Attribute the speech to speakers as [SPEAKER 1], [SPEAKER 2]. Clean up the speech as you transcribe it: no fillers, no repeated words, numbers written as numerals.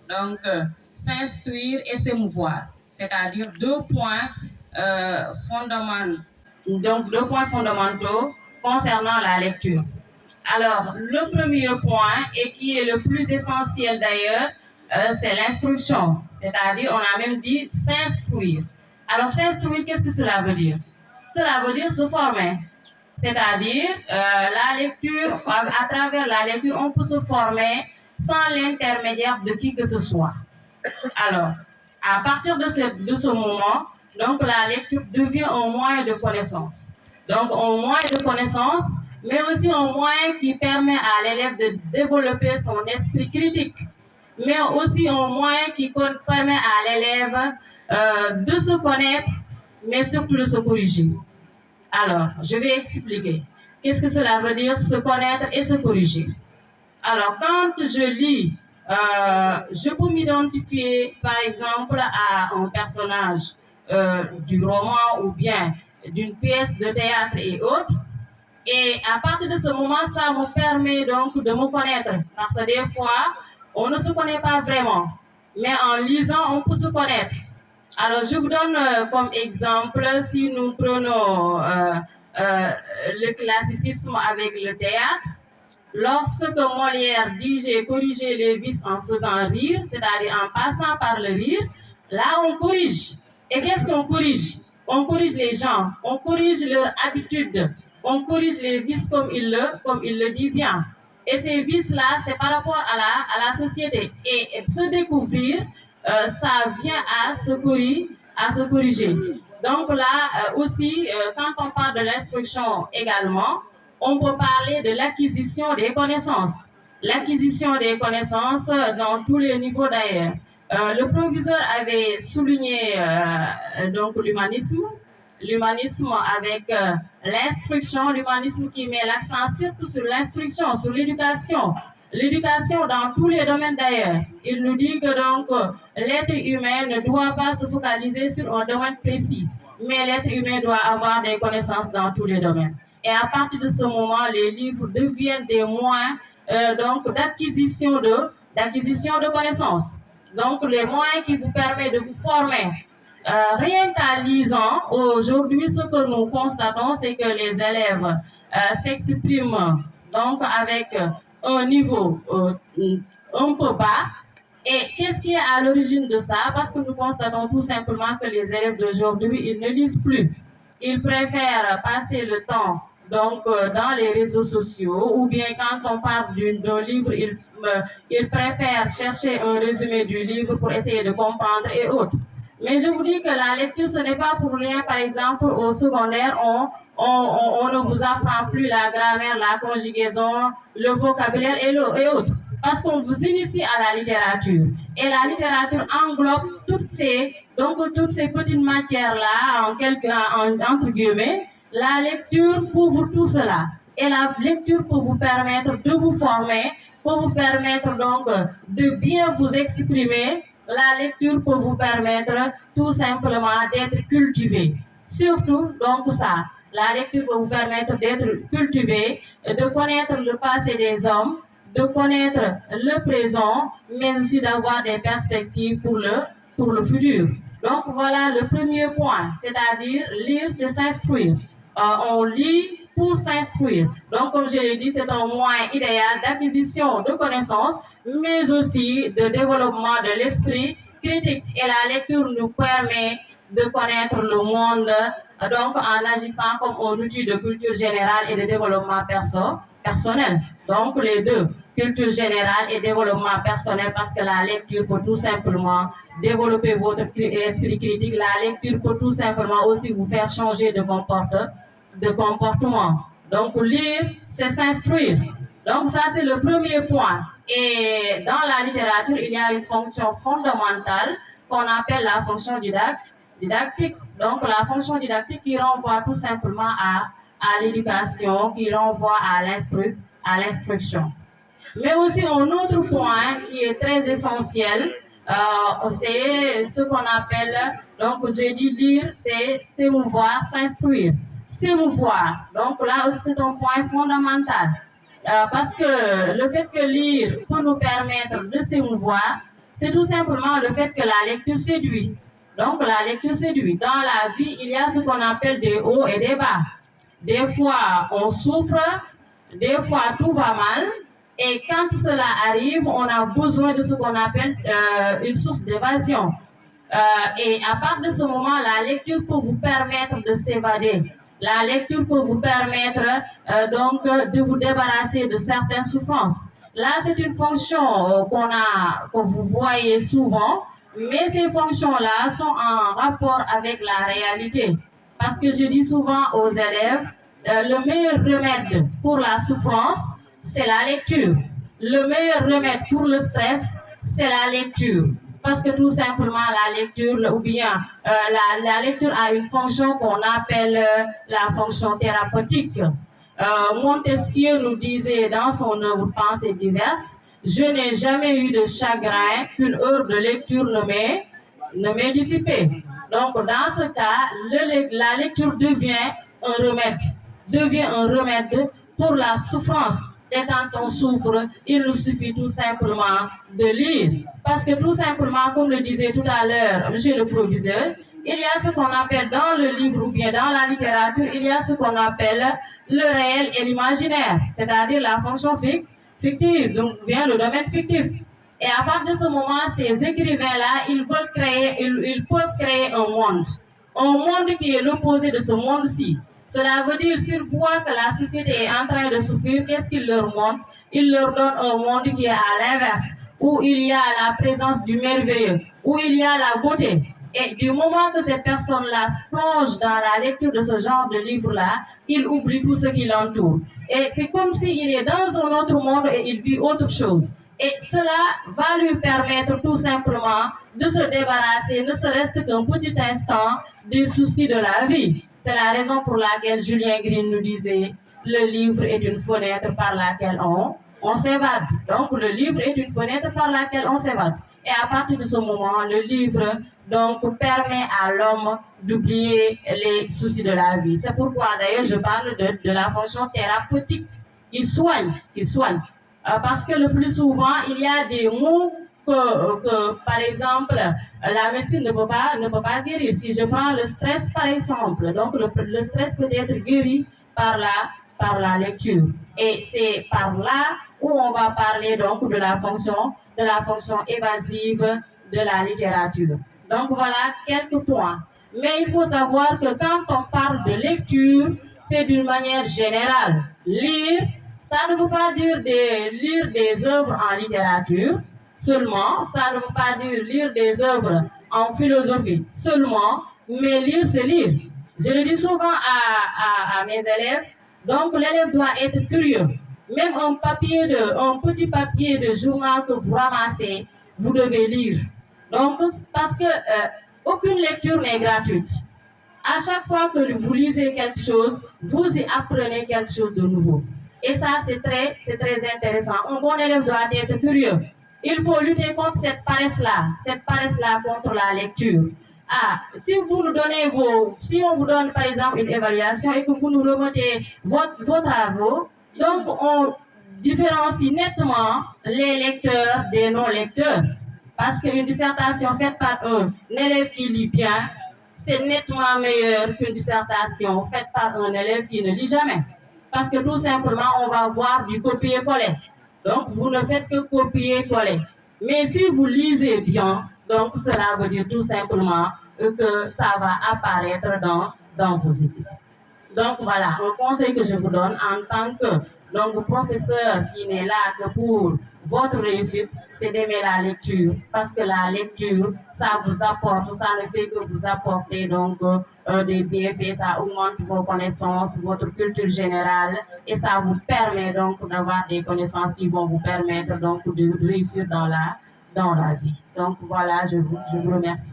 [SPEAKER 1] Donc, s'instruire et s'émouvoir, c'est-à-dire deux points fondamentaux. Donc, deux points fondamentaux concernant la lecture. Alors, le premier point, et qui est le plus essentiel d'ailleurs, c'est l'instruction. C'est-à-dire, on a même dit s'instruire. Alors, s'instruire, qu'est-ce que cela veut dire? Cela veut dire se former. C'est-à-dire, la lecture, à travers la lecture, on peut se former sans l'intermédiaire de qui que ce soit. Alors, à partir de ce moment, donc la lecture devient un moyen de connaissance. Donc, un moyen de connaissance, mais aussi un moyen qui permet à l'élève de développer son esprit critique, mais aussi un moyen qui permet à l'élève de se connaître, mais surtout de se corriger. Alors, je vais expliquer. Qu'est-ce que cela veut dire, se connaître et se corriger? Alors, quand je lis, je peux m'identifier, par exemple, à un personnage du roman ou bien d'une pièce de théâtre et autres. Et à partir de ce moment, ça me permet donc de me connaître. Parce que des fois, on ne se connaît pas vraiment. Mais en lisant, on peut se connaître. Alors, je vous donne comme exemple, si nous prenons le classicisme avec le théâtre, lorsque Molière dit « j'ai corrigé les vices en faisant rire », c'est-à-dire en passant par le rire, là on corrige. Et qu'est-ce qu'on corrige? On corrige les gens, on corrige leur habitude, on corrige les vices comme il le dit bien. Et ces vices-là, c'est par rapport à la société. Et se découvrir, ça vient à se corriger. Donc là aussi, quand on parle de l'instruction également, on peut parler de l'acquisition des connaissances. L'acquisition des connaissances dans tous les niveaux d'ailleurs. Le proviseur avait souligné donc l'humanisme avec l'instruction, l'humanisme qui met l'accent surtout sur l'instruction, sur l'éducation. L'éducation dans tous les domaines d'ailleurs. Il nous dit que donc l'être humain ne doit pas se focaliser sur un domaine précis, mais l'être humain doit avoir des connaissances dans tous les domaines. Et à partir de ce moment, les livres deviennent des moyens donc d'acquisition de connaissances. Donc les moyens qui vous permettent de vous former. Rien qu'en lisant, aujourd'hui, ce que nous constatons, c'est que les élèves s'expriment donc avec un niveau un peu bas. Et qu'est-ce qui est à l'origine de ça? Parce que nous constatons tout simplement que les élèves d'aujourd'hui, ils ne lisent plus. Ils préfèrent passer le temps donc dans les réseaux sociaux, ou bien quand on parle d'un livre, ils préfèrent chercher un résumé du livre pour essayer de comprendre et autres. Mais je vous dis que la lecture, ce n'est pas pour rien. Par exemple, au secondaire, on ne vous apprend plus la grammaire, la conjugaison, le vocabulaire et autres. Parce qu'on vous initie à la littérature. Et la littérature englobe toutes ces petites matières-là, entre guillemets. La lecture couvre tout cela. Et la lecture peut vous permettre de vous former, peut vous permettre donc de bien vous exprimer. La lecture peut vous permettre tout simplement d'être cultivé. Surtout, donc ça, la lecture peut vous permettre d'être cultivé, de connaître le passé des hommes, de connaître le présent, mais aussi d'avoir des perspectives pour le futur. Donc voilà le premier point, c'est-à-dire lire, c'est s'instruire. On lit pour s'instruire. Donc, comme je l'ai dit, c'est un moyen idéal d'acquisition de connaissances, mais aussi de développement de l'esprit critique. Et la lecture nous permet de connaître le monde, donc en agissant comme un outil de culture générale et de développement personnel. Donc, les deux, culture générale et développement personnel, parce que la lecture peut tout simplement développer votre esprit critique. La lecture peut tout simplement aussi vous faire changer de comportement. Donc, lire, c'est s'instruire. Donc, ça, c'est le premier point. Et dans la littérature, il y a une fonction fondamentale qu'on appelle la fonction didactique. Donc, la fonction didactique qui renvoie tout simplement à l'éducation, qui renvoie à l'instruction. Mais aussi, un autre point qui est très essentiel, c'est ce qu'on appelle, donc, j'ai dit lire, c'est s'émouvoir, s'instruire. S'émouvoir. Donc là aussi, c'est un point fondamental. Parce que le fait que lire peut nous permettre de s'émouvoir, c'est tout simplement le fait que la lecture séduit. Donc la lecture séduit. Dans la vie, il y a ce qu'on appelle des hauts et des bas. Des fois, on souffre, des fois, tout va mal. Et quand cela arrive, on a besoin de ce qu'on appelle une source d'évasion. Et à partir de ce moment, la lecture peut vous permettre de s'évader. La lecture peut vous permettre donc de vous débarrasser de certaines souffrances. Là, c'est une fonction que vous voyez souvent, mais ces fonctions-là sont en rapport avec la réalité. Parce que je dis souvent aux élèves, le meilleur remède pour la souffrance, c'est la lecture. Le meilleur remède pour le stress, c'est la lecture. Parce que tout simplement, la lecture, ou bien la lecture a une fonction qu'on appelle la fonction thérapeutique. Montesquieu nous disait dans son œuvre Pensées diverses, je n'ai jamais eu de chagrin qu'une heure de lecture ne m'ait dissipé. Donc, dans ce cas, la lecture devient un remède pour la souffrance. Et quand on souffre, il nous suffit tout simplement de lire. Parce que tout simplement, comme le disait tout à l'heure monsieur le proviseur, il y a ce qu'on appelle dans le livre ou bien dans la littérature, il y a ce qu'on appelle le réel et l'imaginaire, c'est-à-dire la fonction fictive, donc bien le domaine fictif. Et à partir de ce moment, ces écrivains-là, ils peuvent créer un monde qui est l'opposé de ce monde-ci. Cela veut dire, s'ils voient que la société est en train de souffrir, qu'est-ce qu'ils leur montrent? Ils leur donnent un monde qui est à l'inverse, où il y a la présence du merveilleux, où il y a la beauté. Et du moment que ces personnes-là plongent dans la lecture de ce genre de livre-là, ils oublient tout ce qui l'entoure. Et c'est comme s'il est dans un autre monde et il vit autre chose. Et cela va lui permettre tout simplement de se débarrasser, ne serait-ce qu'un petit instant, des soucis de la vie. C'est la raison pour laquelle Julien Green nous disait « Le livre est une fenêtre par laquelle on s'évade ». Donc, le livre est une fenêtre par laquelle on s'évade. Et à partir de ce moment, le livre donc, permet à l'homme d'oublier les soucis de la vie. C'est pourquoi, d'ailleurs, je parle de la fonction thérapeutique qui soigne. Parce que le plus souvent, il y a des mots que par exemple, la médecine ne peut pas guérir. Si je prends le stress, par exemple, donc le stress peut être guéri par la lecture. Et c'est par là où on va parler donc de la fonction évasive de la littérature. Donc voilà quelques points. Mais il faut savoir que quand on parle de lecture, c'est d'une manière générale. Lire, ça ne veut pas dire lire des œuvres en littérature seulement, ça ne veut pas dire lire des œuvres en philosophie seulement, mais lire, c'est lire. Je le dis souvent à mes élèves, donc l'élève doit être curieux. Même un petit papier de journal que vous ramassez, vous devez lire. Donc, parce que aucune lecture n'est gratuite. À chaque fois que vous lisez quelque chose, vous y apprenez quelque chose de nouveau. Et ça, c'est très intéressant. Un bon élève doit être curieux. Il faut lutter contre cette paresse-là contre la lecture. Si vous nous donnez si on vous donne par exemple une évaluation et que vous nous remettez vos travaux, donc on différencie nettement les lecteurs des non-lecteurs. Parce qu'une dissertation faite par un élève qui lit bien, c'est nettement meilleur qu'une dissertation faite par un élève qui ne lit jamais. Parce que tout simplement, on va voir du copier-coller. Donc, vous ne faites que copier-coller. Mais si vous lisez bien, donc cela veut dire tout simplement que ça va apparaître dans vos études. Donc voilà, un conseil que je vous donne en tant que professeur qui n'est là que pour votre réussite, c'est d'aimer la lecture. Parce que la lecture, ça vous apporte, ça ne fait que vous apporter des bienfaits, ça augmente vos connaissances, votre culture générale et ça vous permet donc d'avoir des connaissances qui vont vous permettre donc de réussir dans la vie. Donc voilà, je vous remercie.